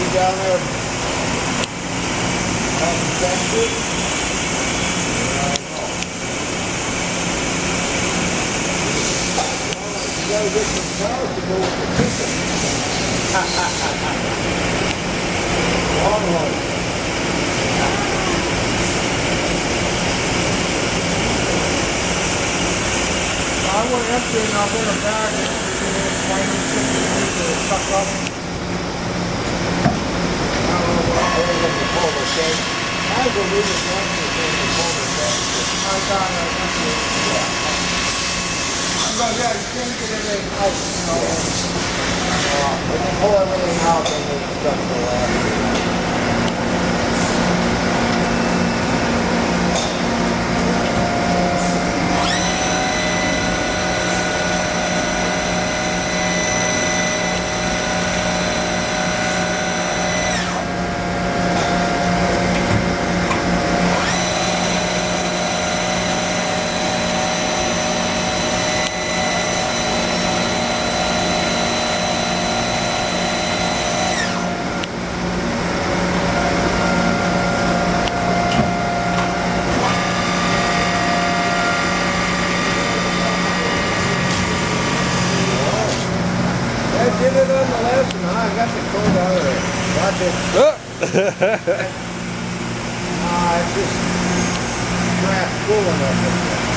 Down there, Texas. You gotta get some cars to go with the chicken. Longhorn. I went empty and I'll bring them back and truck up. I go read it down to the Yeah, you can't get everything out, you know. when you pull everything out, then there's stuff to last. I did it on the last one. I got the code out of it. Watch it. It's just crap full enough.